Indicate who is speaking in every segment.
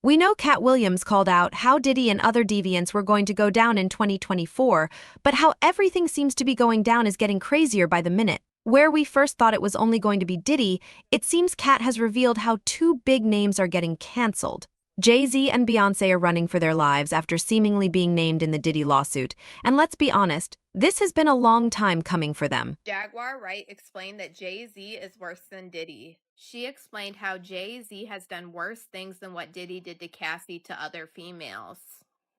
Speaker 1: We know Katt Williams called out how Diddy and other deviants were going to go down in 2024, but how everything seems to be going down is getting crazier by the minute. Where we first thought it was only going to be Diddy, it seems Katt has revealed how two big names are getting cancelled. JayZ and Beyonce are running for their lives after seemingly being named in the Diddy lawsuit, and let's be honest, this has been a long time coming for them.
Speaker 2: Jaguar Wright explained that Jay-Z is worse than Diddy. She explained how Jay-Z has done worse things than what Diddy did to Cassie to other females.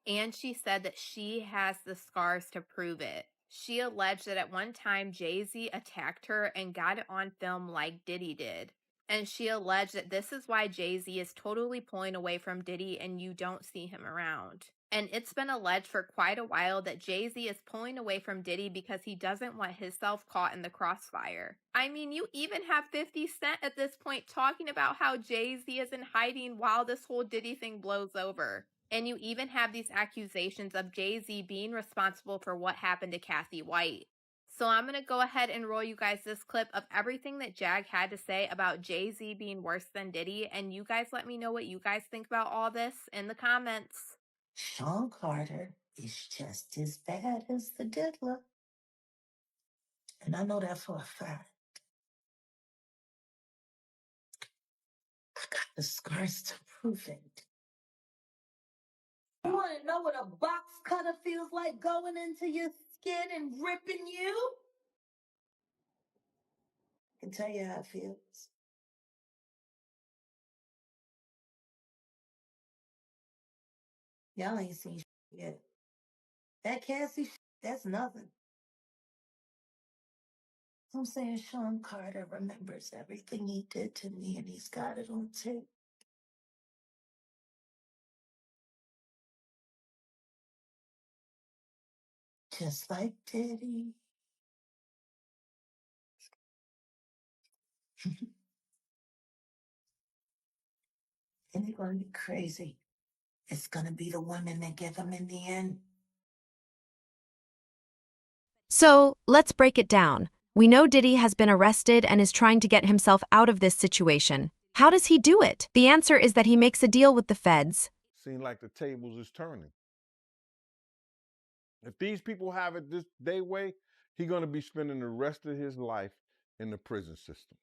Speaker 2: And she said that she has the scars to prove it. She alleged that at one time Jay-Z attacked her and got it on film like Diddy did. And she alleged that this is why Jay-Z is totally pulling away from Diddy and you don't see him around. And it's been alleged for quite a while that Jay-Z is pulling away from Diddy because he doesn't want himself caught in the crossfire. I mean, you even have 50 Cent at this point talking about how Jay-Z is in hiding while this whole Diddy thing blows over. And you even have these accusations of Jay-Z being responsible for what happened to Cassie White. So I'm going to go ahead and roll you guys this clip of everything that Jag had to say about Jay-Z being worse than Diddy. And you guys let me know what you guys think about all this in the comments.
Speaker 3: Sean Carter is just as bad as the diddler. And I know that for a fact. I got the scars to prove it. You want to know what a box cutter feels like going into your skin and ripping you? I can tell you how it feels. Y'all ain't seen yet. That Cassie, that's nothing. I'm saying Sean Carter remembers everything he did to me and he's got it on tape. Just like Diddy. And they're going to be crazy. It's going to be the women that give him in the end.
Speaker 1: So, let's break it down. We know Diddy has been arrested and is trying to get himself out of this situation. How does he do it? The answer is that he makes a deal with the feds.
Speaker 4: Seems like the tables is turning. If these people have it this day way, he's going to be spending the rest of his life in the prison system.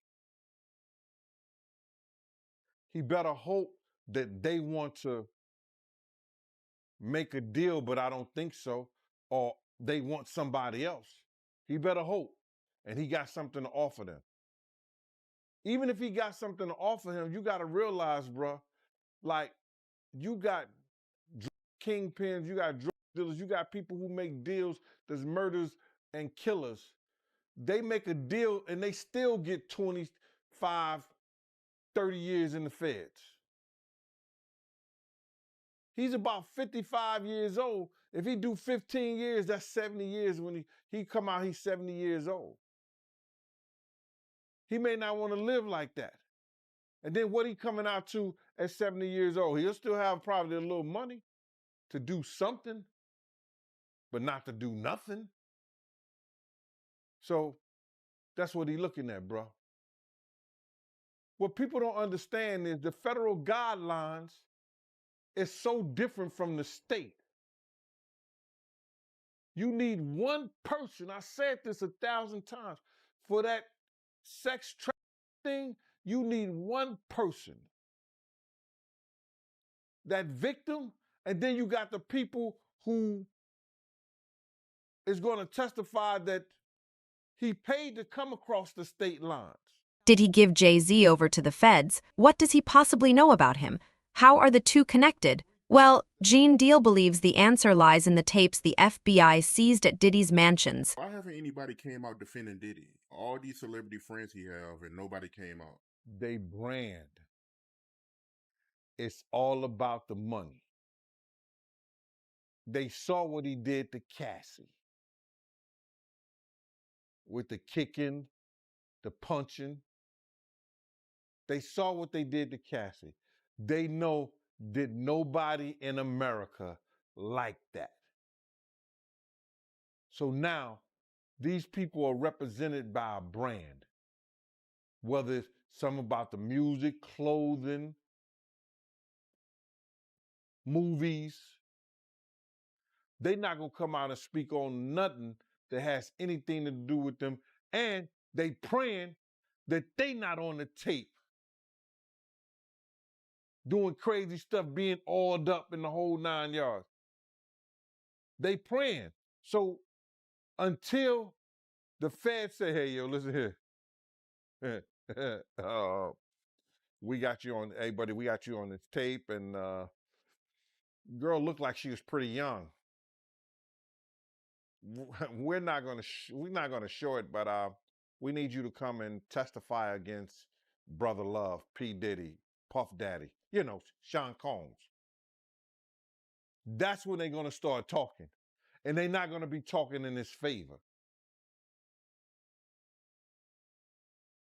Speaker 4: He better hope that they want to make a deal, but I don't think so, or they want somebody else. He better hope, and he got something to offer them. Even if he got something to offer him, you got to realize, bro, like, you got kingpins, you got drug dealers, you got people who make deals, there's murders and killers. They make a deal and they still get 25, 30 years in the feds. He's about 55 years old. If he do 15 years, that's 70 years. When he come out, he's 70 years old. He may not want to live like that. And then what he coming out to at 70 years old? He'll still have probably a little money to do something, but not to do nothing. So that's what he's looking at, bro. What people don't understand is the federal guidelines is so different from the state. You need one person, I said this 1,000 times, for that sex trafficking thing, you need one person. That victim, and then you got the people who is going to testify that he paid to come across the state lines.
Speaker 1: Did he give JayZ over to the feds? What does he possibly know about him? How are the two connected? Well, Gene Deal believes the answer lies in the tapes the FBI seized at Diddy's mansions.
Speaker 5: Why haven't anybody came out defending Diddy? All these celebrity friends he have, and nobody came out.
Speaker 4: They brand. It's all about the money. They saw what he did to Cassie with the kicking, the punching. They saw what they did to Cassie. They know that nobody in America liked that. So now these people are represented by a brand, whether it's some about the music, clothing, movies. They not gonna come out and speak on nothing that has anything to do with them. And they praying that they not on the tape doing crazy stuff, being oiled up in the whole 9 yards. They praying. So until the feds say, hey, yo, listen here. We got you on, hey, buddy, we got you on this tape. And girl looked like she was pretty young. We're not gonna show it, but we need you to come and testify against Brother Love, P. Diddy, Puff Daddy, Sean Combs. That's when they're gonna start talking. And they're not gonna be talking in his favor.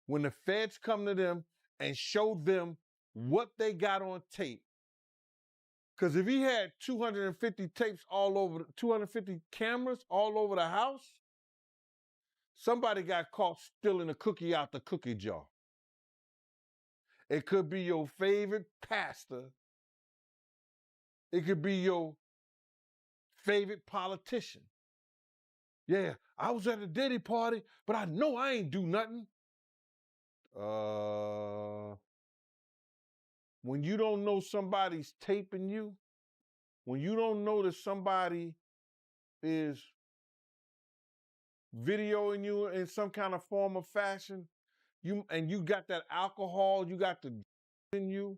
Speaker 4: When the feds come to them and show them what they got on tape, because if he had 250 tapes 250 cameras all over the house, somebody got caught stealing a cookie out the cookie jar. It could be your favorite pastor. It could be your favorite politician. Yeah, I was at a Diddy party, but I know I ain't do nothing. When you don't know somebody's taping you, when you don't know that somebody is videoing you in some kind of form of fashion, you got that alcohol, you got the in you,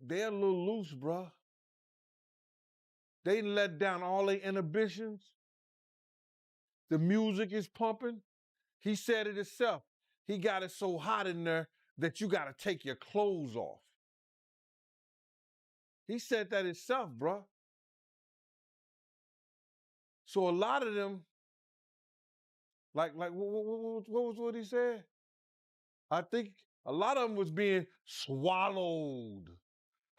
Speaker 4: they're a little loose, bruh. They let down all their inhibitions. The music is pumping. He said it himself. He got it so hot in there that you got to take your clothes off. He said that himself, bruh. So a lot of them, like what was what he said? I think a lot of them was being swallowed.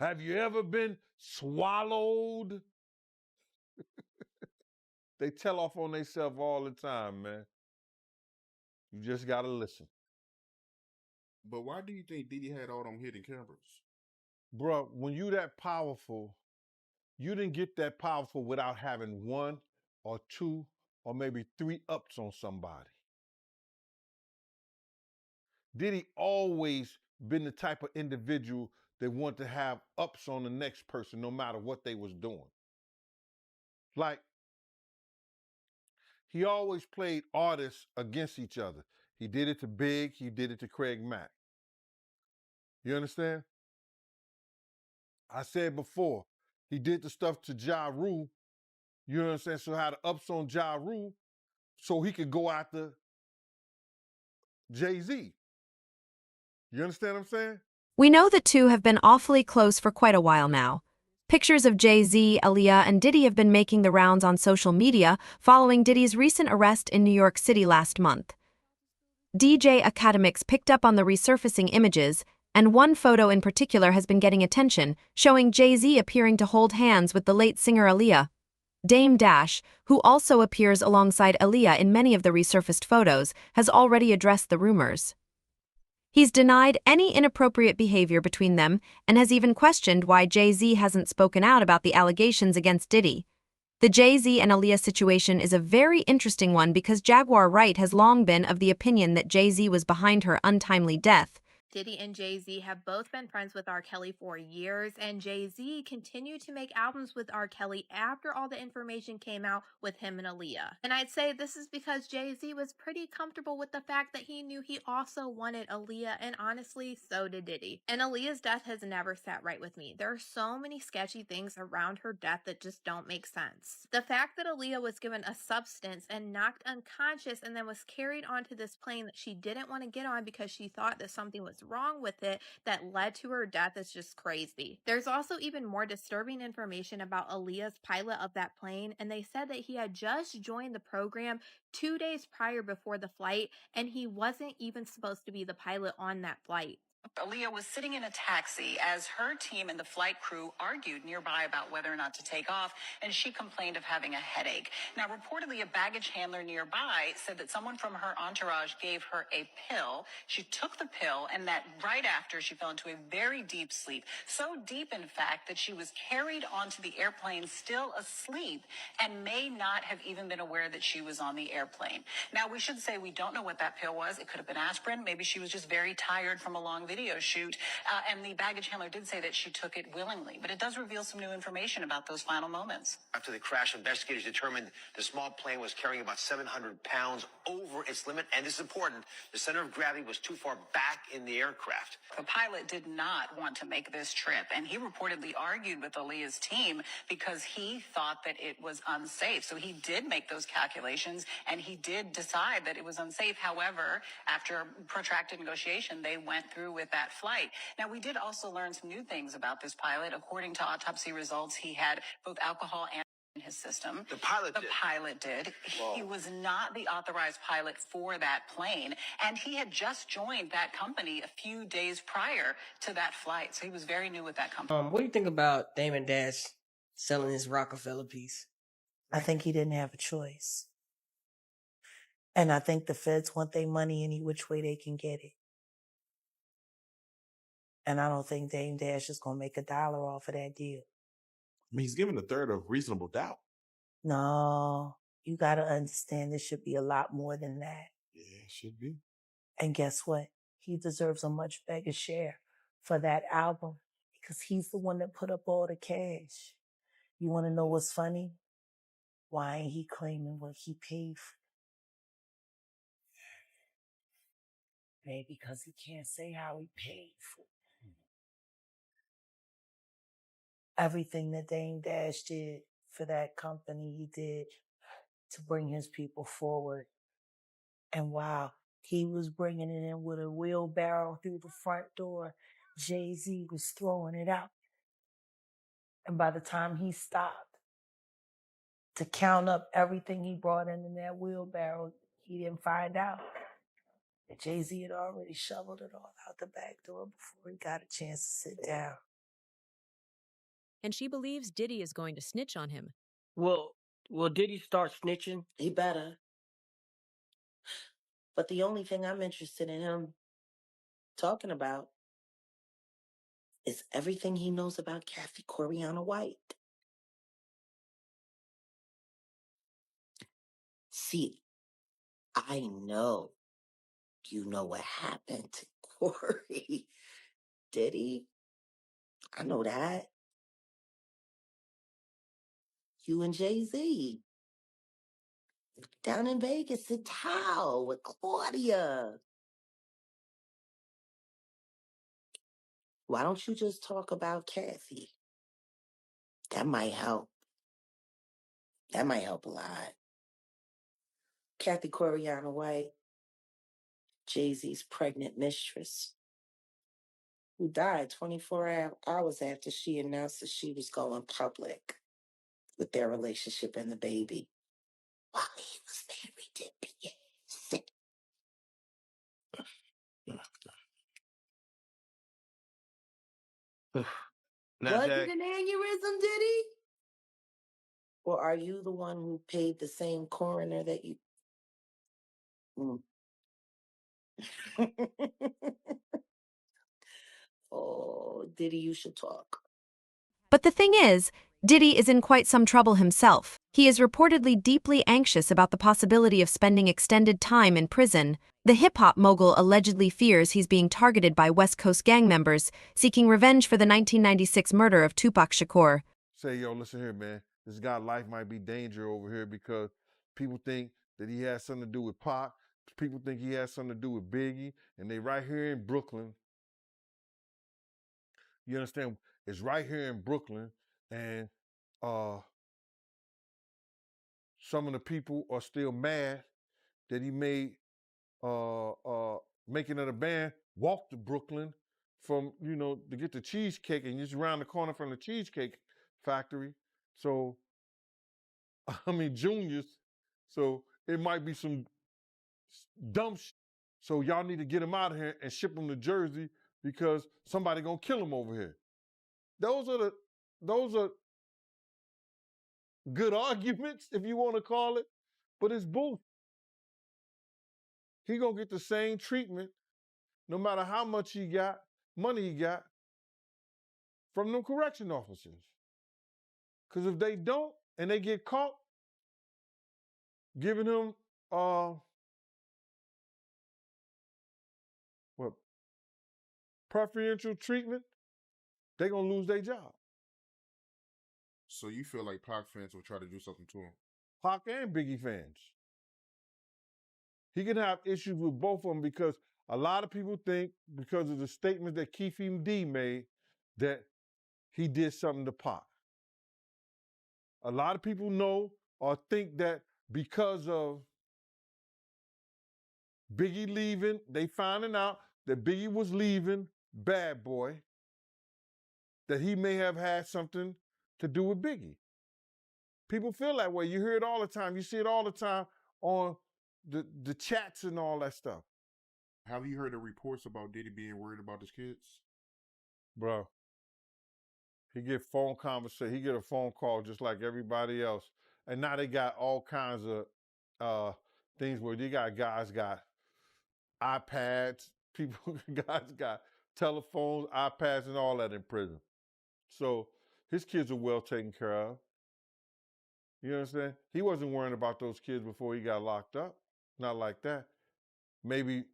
Speaker 4: Have you ever been swallowed? They tell off on themselves all the time, man. You just got to listen.
Speaker 5: But why do you think Diddy had all them hidden cameras?
Speaker 4: Bruh, when you that powerful, you didn't get that powerful without having one or two or maybe three ups on somebody. Diddy always been the type of individual that want to have ups on the next person no matter what they was doing. Like, he always played artists against each other. He did it to Big, he did it to Craig Mack. You understand? I said before, he did the stuff to Ja Rule, you know what I'm saying? So had the ups on Ja Rule so he could go after JayZ. You understand what I'm saying?
Speaker 1: We know the two have been awfully close for quite a while now. Pictures of JayZ, Aaliyah, and Diddy have been making the rounds on social media following Diddy's recent arrest in New York City last month. DJ Academics picked up on the resurfacing images, and one photo in particular has been getting attention, showing JayZ appearing to hold hands with the late singer Aaliyah. Dame Dash, who also appears alongside Aaliyah in many of the resurfaced photos, has already addressed the rumors. He's denied any inappropriate behavior between them and has even questioned why JayZ hasn't spoken out about the allegations against Diddy. The JayZ and Aaliyah situation is a very interesting one because Jaguar Wright has long been of the opinion that JayZ was behind her untimely death.
Speaker 2: Diddy and JayZ have both been friends with R. Kelly for years, and JayZ continued to make albums with R. Kelly after all the information came out with him and Aaliyah. And I'd say this is because JayZ was pretty comfortable with the fact that he knew he also wanted Aaliyah, and honestly, so did Diddy. And Aaliyah's death has never sat right with me. There are so many sketchy things around her death that just don't make sense. The fact that Aaliyah was given a substance and knocked unconscious and then was carried onto this plane that she didn't want to get on because she thought that something was wrong with it that led to her death is just crazy. There's also even more disturbing information about Aaliyah's pilot of that plane, and they said that he had just joined the program 2 days prior before the flight, and he wasn't even supposed to be the pilot on that flight.
Speaker 6: Aaliyah was sitting in a taxi as her team and the flight crew argued nearby about whether or not to take off, and she complained of having a headache. Now, reportedly, a baggage handler nearby said that someone from her entourage gave her a pill. She took the pill, and that right after, she fell into a very deep sleep. So deep, in fact, that she was carried onto the airplane still asleep and may not have even been aware that she was on the airplane. Now, we should say we don't know what that pill was. It could have been aspirin. Maybe she was just very tired from a long video shoot. And the baggage handler did say that she took it willingly. But it does reveal some new information about those final moments.
Speaker 7: After the crash, investigators determined the small plane was carrying about 700 pounds over its limit. And this is important. The center of gravity was too far back in the aircraft.
Speaker 6: The pilot did not want to make this trip, and he reportedly argued with Aaliyah's team because he thought that it was unsafe. So he did make those calculations, and he did decide that it was unsafe. However, after protracted negotiation, they went through with that flight. Now, we did also learn some new things about this pilot. According to autopsy results, he had both alcohol and in his system.
Speaker 7: The pilot
Speaker 6: did.
Speaker 7: Whoa.
Speaker 6: He was not the authorized pilot for that plane, and he had just joined that company a few days prior to that flight. So he was very new with that company.
Speaker 8: What do you think about Damon Dash selling his Rockefeller piece?
Speaker 3: I think he didn't have a choice. And I think the feds want their money any which way they can get it. And I don't think Dame Dash is going to make $1 off of that deal.
Speaker 5: I mean, he's given a third of reasonable doubt.
Speaker 3: No, you got to understand this should be a lot more than that.
Speaker 5: Yeah, it should be.
Speaker 3: And guess what? He deserves a much bigger share for that album because he's the one that put up all the cash. You want to know what's funny? Why ain't he claiming what he paid for? Maybe because he can't say how he paid for it. Everything that Dame Dash did for that company, he did to bring his people forward. And while he was bringing it in with a wheelbarrow through the front door, JayZ was throwing it out. And by the time he stopped to count up everything he brought in that wheelbarrow, he didn't find out that JayZ had already shoveled it all out the back door before he got a chance to sit down.
Speaker 9: And she believes Diddy is going to snitch on him.
Speaker 8: Will Diddy start snitching?
Speaker 3: He better. But the only thing I'm interested in him talking about is everything he knows about Kathy Coriana White. See, I know you know what happened to Corey. Diddy, I know that. You and JayZ down in Vegas at Tao with Claudia. Why don't you just talk about Kathy? That might help. That might help a lot. Kathy Coriana White, JayZ's pregnant mistress, who died 24 hours after she announced that she was going public with their relationship and the baby while he was married to Beyonce.
Speaker 10: Now,
Speaker 3: Was
Speaker 10: Jack,
Speaker 3: it an aneurysm, Diddy? Or are you the one who paid the same coroner that you... Oh, Diddy, you should talk.
Speaker 1: But the thing is, Diddy is in quite some trouble himself. He is reportedly deeply anxious about the possibility of spending extended time in prison. The hip-hop mogul allegedly fears he's being targeted by West Coast gang members, seeking revenge for the 1996 murder of Tupac Shakur.
Speaker 4: Say, yo, listen here, man. This guy's life might be danger over here because people think that he has something to do with Pac. People think he has something to do with Biggie, and they right here in Brooklyn. You understand? It's right here in Brooklyn, and some of the people are still mad that he made Making It a Band walk to Brooklyn from, to get the cheesecake, and just around the corner from the Cheesecake Factory. So, I mean, Junior's. So it might be some dumb shit. So y'all need to get him out of here and ship him to Jersey because somebody gonna kill him over here. Those are good arguments, if you want to call it, but it's bull. He gonna get the same treatment no matter how much money he got from them correction officers. Because if they don't and they get caught giving him preferential treatment, they're gonna lose their job.
Speaker 5: So you feel like Pac fans will try to do something to him?
Speaker 4: Pac and Biggie fans. He can have issues with both of them because a lot of people think, because of the statement that Keith D made, that he did something to Pac. A lot of people know or think that because of Biggie leaving, they finding out that Biggie was leaving Bad Boy, that he may have had something to do with Biggie. People feel that way. You hear it all the time. You see it all the time on the chats and all that stuff.
Speaker 5: Have you heard the reports about Diddy being worried about his kids?
Speaker 4: Bro, he get phone conversation. He get a phone call just like everybody else. And now they got all kinds of things where they got guys got iPads, guys got telephones, iPads, and all that in prison. So his kids are well taken care of. You understand? He wasn't worrying about those kids before he got locked up. Not like that. Maybe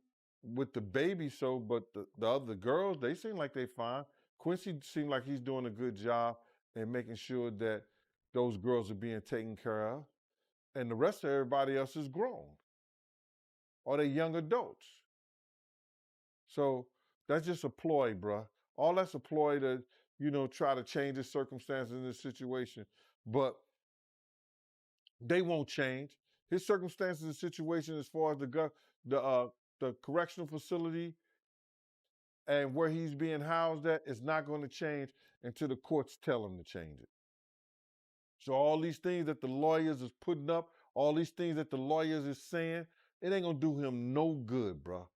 Speaker 4: with the baby but the other girls, they seem like they fine. Quincy seemed like he's doing a good job in making sure that those girls are being taken care of. And the rest of everybody else is grown. Or they young adults. So that's just a ploy, bruh. All that's a ploy to, try to change the circumstances in this situation. But they won't change. His circumstances and situation as far as the correctional facility and where he's being housed at is not going to change until the courts tell him to change it. So all these things that the lawyers is putting up, all these things that the lawyers is saying, it ain't going to do him no good, bro.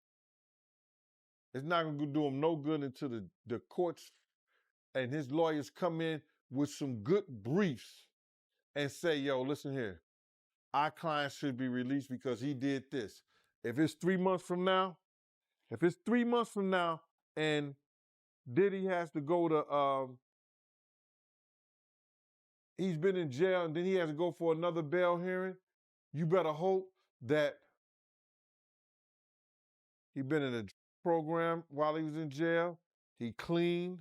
Speaker 4: It's not going to do him no good until the courts and his lawyers come in with some good briefs and say, yo, listen here, our client should be released because he did this. If it's 3 months from now and Diddy has to go to, he's been in jail and then he has to go for another bail hearing, you better hope that he been in a program while he was in jail, he cleaned.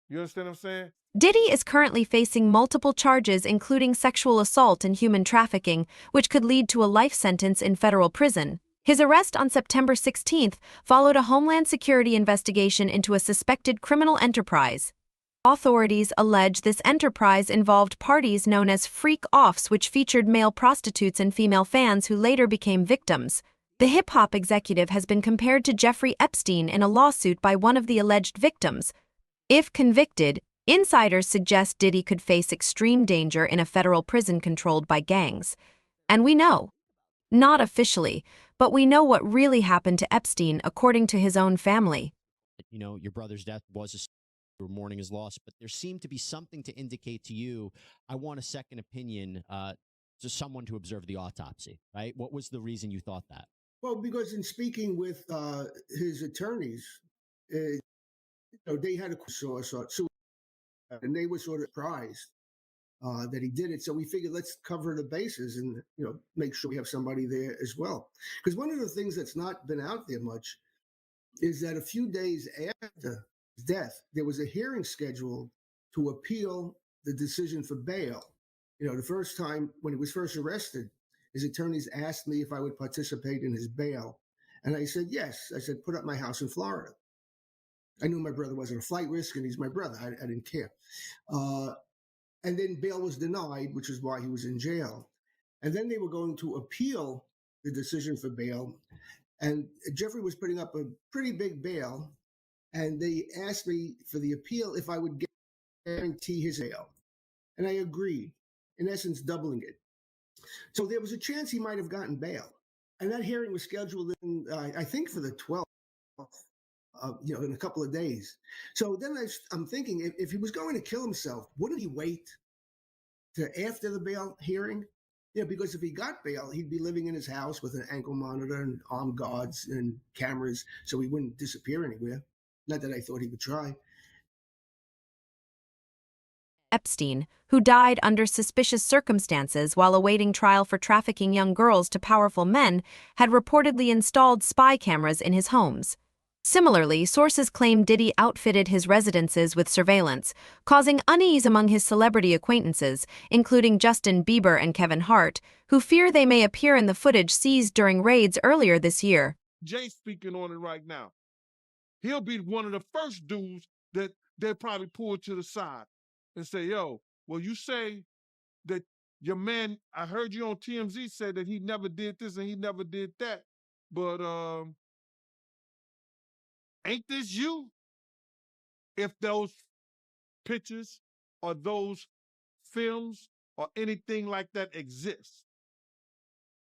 Speaker 4: You understand what I'm saying?
Speaker 1: Diddy is currently facing multiple charges, including sexual assault and human trafficking, which could lead to a life sentence in federal prison. His arrest on September 16th followed a Homeland Security investigation into a suspected criminal enterprise. Authorities allege this enterprise involved parties known as freak-offs, which featured male prostitutes and female fans who later became victims. The hip-hop executive has been compared to Jeffrey Epstein in a lawsuit by one of the alleged victims. If convicted, insiders suggest Diddy could face extreme danger in a federal prison controlled by gangs. And we know, not officially, but we know what really happened to Epstein according to his own family.
Speaker 10: Your brother's death was you were mourning his loss, but there seemed to be something to indicate to you, I want a second opinion, to someone to observe the autopsy, right? What was the reason you thought that?
Speaker 11: Well, because in speaking with his attorneys, they had a suicide, and they were sort of surprised that he did it. So we figured let's cover the bases and make sure we have somebody there as well. Because one of the things that's not been out there much is that a few days after his death, there was a hearing scheduled to appeal the decision for bail. The first time when he was first arrested, his attorneys asked me if I would participate in his bail. And I said, yes. I said, put up my house in Florida. I knew my brother wasn't a flight risk and he's my brother. I didn't care. And then bail was denied, which is why he was in jail. And then they were going to appeal the decision for bail. And Jeffrey was putting up a pretty big bail. And they asked me for the appeal if I would guarantee his bail. And I agreed, in essence, doubling it. So there was a chance he might have gotten bail. And that hearing was scheduled in, I think, for the 12th. in a couple of days. So then I'm thinking, if he was going to kill himself, wouldn't he wait to after the bail hearing? Yeah, because if he got bail, he'd be living in his house with an ankle monitor and armed guards and cameras, so he wouldn't disappear anywhere. Not that I thought he would try.
Speaker 1: Epstein, who died under suspicious circumstances while awaiting trial for trafficking young girls to powerful men, had reportedly installed spy cameras in his homes. Similarly, sources claim Diddy outfitted his residences with surveillance, causing unease among his celebrity acquaintances, including Justin Bieber and Kevin Hart, who fear they may appear in the footage seized during raids earlier this year.
Speaker 4: Jay speaking on it right now. He'll be one of the first dudes that they'll probably pull to the side and say, yo, well, you say that your man, I heard you on TMZ say that he never did this and he never did that, but ain't this you? If those pictures or those films or anything like that exists.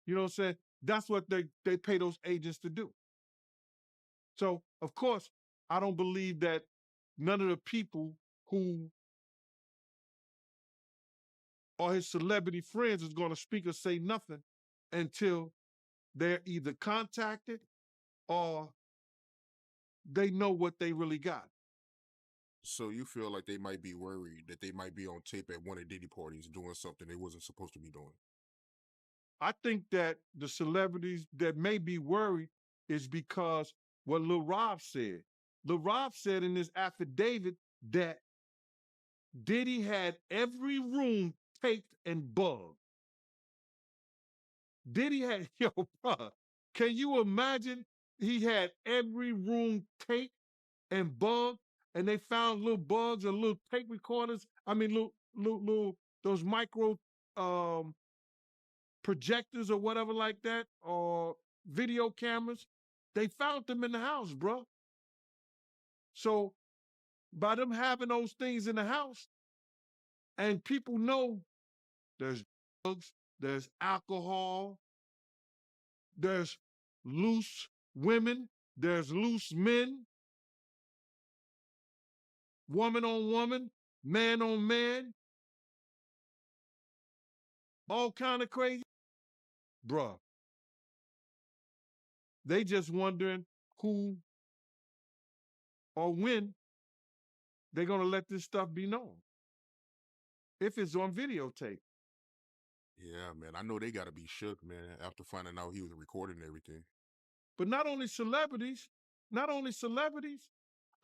Speaker 4: You know what I'm saying? That's what they pay those agents to do. So, of course, I don't believe that none of the people who are his celebrity friends is going to speak or say nothing until they're either contacted or they know what they really got.
Speaker 5: So you feel like they might be worried that they might be on tape at one of Diddy parties doing something they wasn't supposed to be doing?
Speaker 4: I think that the celebrities that may be worried is because what Lil Rob said. Lil Rob said in his affidavit that Diddy had every room taped and bugged. Diddy had, yo, bruh, can you imagine he had every room taped and bugged, and they found little bugs and little tape recorders, little those micro projectors or whatever like that, or video cameras. They found them in the house, bro. So by them having those things in the house, and people know there's drugs, there's alcohol, there's loose women, there's loose men, woman on woman, man on man, all kind of crazy. Bruh, they just wondering who or when they're going to let this stuff be known. If it's on videotape.
Speaker 5: Yeah, man. I know they got to be shook, man, after finding out he was recording everything.
Speaker 4: But not only celebrities, I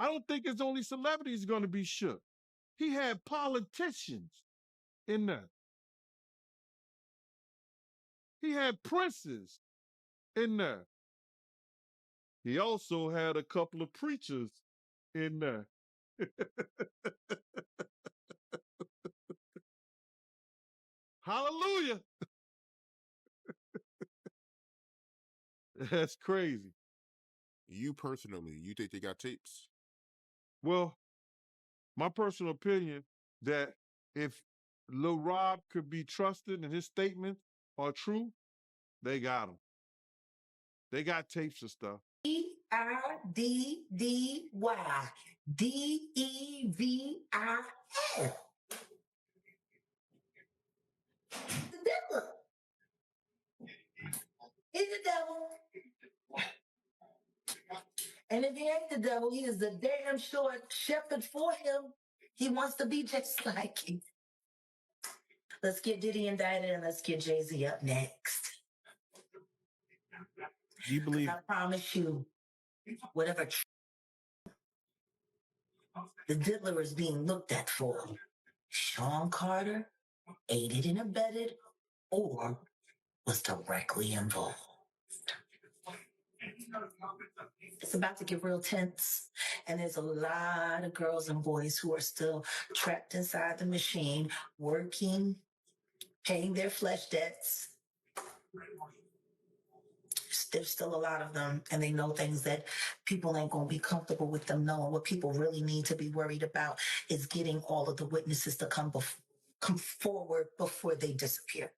Speaker 4: don't think it's only celebrities going to be shook. He had politicians in there. He had princes in there. He also had a couple of preachers in there. Hallelujah. That's crazy.
Speaker 5: You personally, you think they got tapes?
Speaker 4: Well, my personal opinion that if Lil Rob could be trusted and his statements are true, they got him. They got tapes and stuff.
Speaker 3: ERDDYDEVIL. The devil. He's the devil. And if he ain't the devil, he is the damn short shepherd for him. He wants to be just like him. Let's get Diddy indicted and let's get JayZ up next.
Speaker 10: Do you believe?
Speaker 3: I promise you, whatever the diddler is being looked at for, Sean Carter aided and abetted or was directly involved. It's about to get real tense, and there's a lot of girls and boys who are still trapped inside the machine, working, paying their flesh debts. There's still a lot of them, and they know things that people ain't going to be comfortable with them knowing. What people really need to be worried about is getting all of the witnesses to come forward before they disappear.